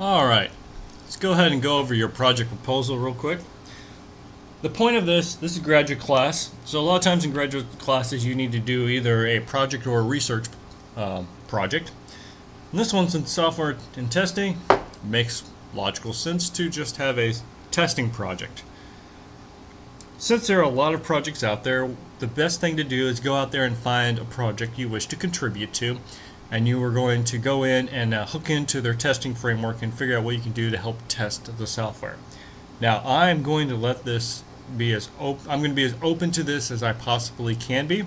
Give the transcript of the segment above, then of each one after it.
Alright, let's go ahead and go over your project proposal real quick. The point of this is a graduate class, so a lot of times in graduate classes you need to do either a project or a research project. And this one's in software and testing. It makes logical sense to just have a testing project. Since there are a lot of projects out there, the best thing to do is go out there and find a project you wish to contribute to, and you are going to go in and hook into their testing framework and figure out what you can do to help test the software. Now, I'm going to let this be I'm going to be as open to this as I possibly can be.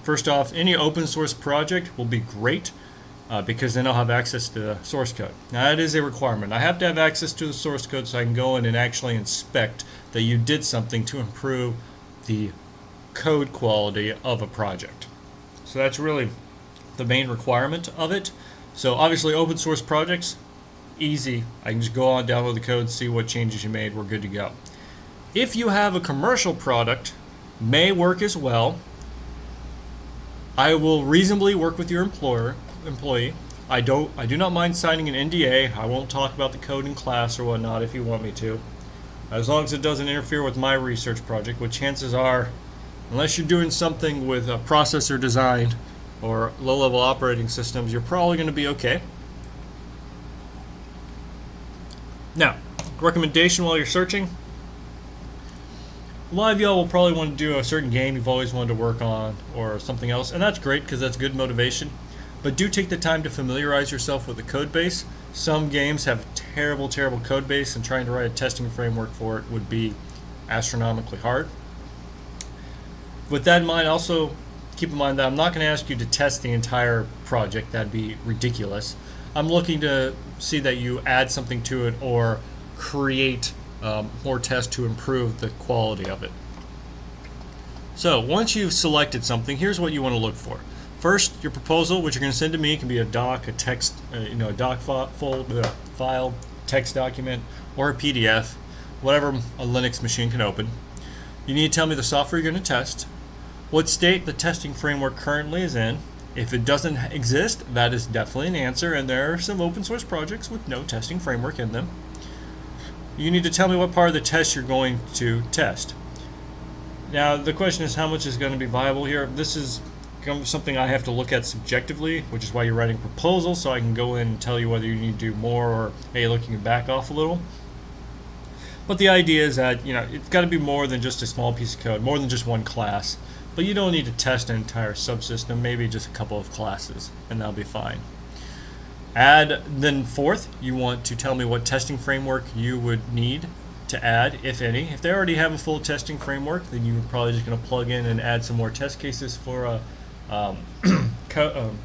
First off, any open source project will be great because then I'll have access to the source code. Now, that is a requirement. I have to have access to the source code so I can go in and actually inspect that you did something to improve the code quality of a project. So that's really the main requirement of it. So obviously open source projects, easy. I can just go on, download the code, see what changes you made, we're good to go. If you have a commercial product, may work as well. I will reasonably work with your employee. I do not mind signing an NDA. I won't talk about the code in class or whatnot if you want me to. As long as it doesn't interfere with my research project, which chances are, unless you're doing something with a processor design or low-level operating systems, you're probably going to be okay. Now, recommendation while you're searching. A lot of y'all will probably want to do a certain game you've always wanted to work on or something else, and that's great because that's good motivation. But do take the time to familiarize yourself with the code base. Some games have terrible code base, and trying to write a testing framework for it would be astronomically hard. With that in mind, also keep in mind that I'm not going to ask you to test the entire project. That'd be ridiculous. I'm looking to see that you add something to it or create more tests to improve the quality of it. So once you've selected something, here's what you want to look for. First, your proposal, which you're going to send to me, can be a doc, a text, a doc file, text document, or a PDF, whatever a Linux machine can open. You need to tell me the software you're going to test, what state the testing framework currently is in. If it doesn't exist, that is definitely an answer, and there are some open source projects with no testing framework in them. You need to tell me what part of the test you're going to test. Now, the question is how much is going to be viable here. This is something I have to look at subjectively, which is why you're writing proposals, so I can go in and tell you whether you need to do more or, hey, look, you can back off a little. But the idea is that, it's got to be more than just a small piece of code, more than just one class. But you don't need to test an entire subsystem, maybe just a couple of classes, and that'll be fine. Then fourth, you want to tell me what testing framework you would need to add, if any. If they already have a full testing framework, then you're probably just going to plug in and add some more test cases for a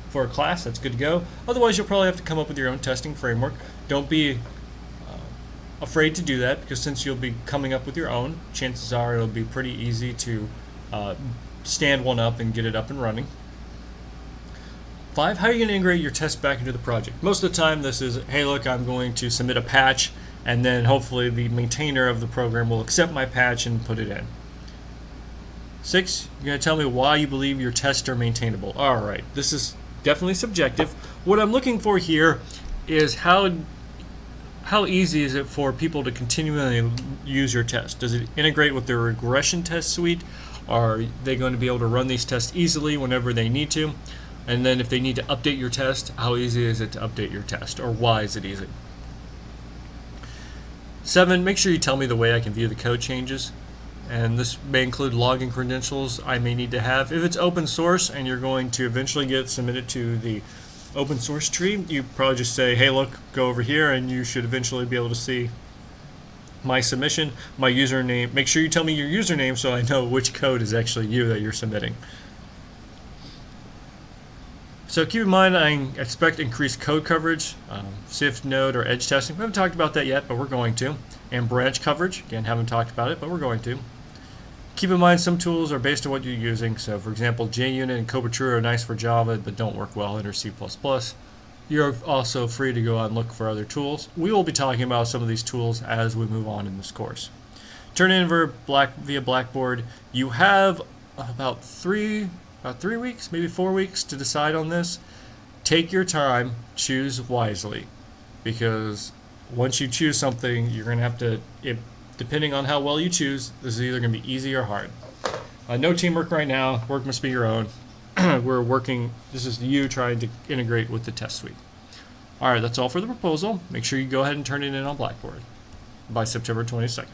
for a class. That's good to go. Otherwise, you'll probably have to come up with your own testing framework. Don't be afraid to do that, because since you'll be coming up with your own, chances are it'll be pretty easy to stand one up and get it up and running. 5, how are you going to integrate your test back into the project? Most of the time this is, hey look, I'm going to submit a patch, and then hopefully the maintainer of the program will accept my patch and put it in. 6, you're going to tell me why you believe your tests are maintainable. Alright, this is definitely subjective. What I'm looking for here is how easy is it for people to continually use your test? Does it integrate with their regression test suite? Are they going to be able to run these tests easily whenever they need to? And then if they need to update your test, how easy is it to update your test, or why is it easy? 7, make sure you tell me the way I can view the code changes. And this may include login credentials I may need to have. If it's open source and you're going to eventually get submitted to the open source tree, you probably just say, hey look, go over here, and you should eventually be able to see my submission, my username. Make sure you tell me your username so I know which code is actually you that you're submitting. So keep in mind, I expect increased code coverage, SIFT, node, or edge testing. We haven't talked about that yet, but we're going to. And branch coverage, again, haven't talked about it, but we're going to. Keep in mind, some tools are based on what you're using. So for example, JUnit and Cobra True are nice for Java, but don't work well under C++. You're also free to go out and look for other tools. We will be talking about some of these tools as we move on in this course. Turn in via Blackboard. You have about 3 weeks, maybe 4 weeks to decide on this. Take your time, choose wisely, because once you choose something, you're going to have to, depending on how well you choose, this is either going to be easy or hard. No teamwork right now. Work must be your own. We're working, this is you trying to integrate with the test suite. All right, that's all for the proposal. Make sure you go ahead and turn it in on Blackboard by September 22nd.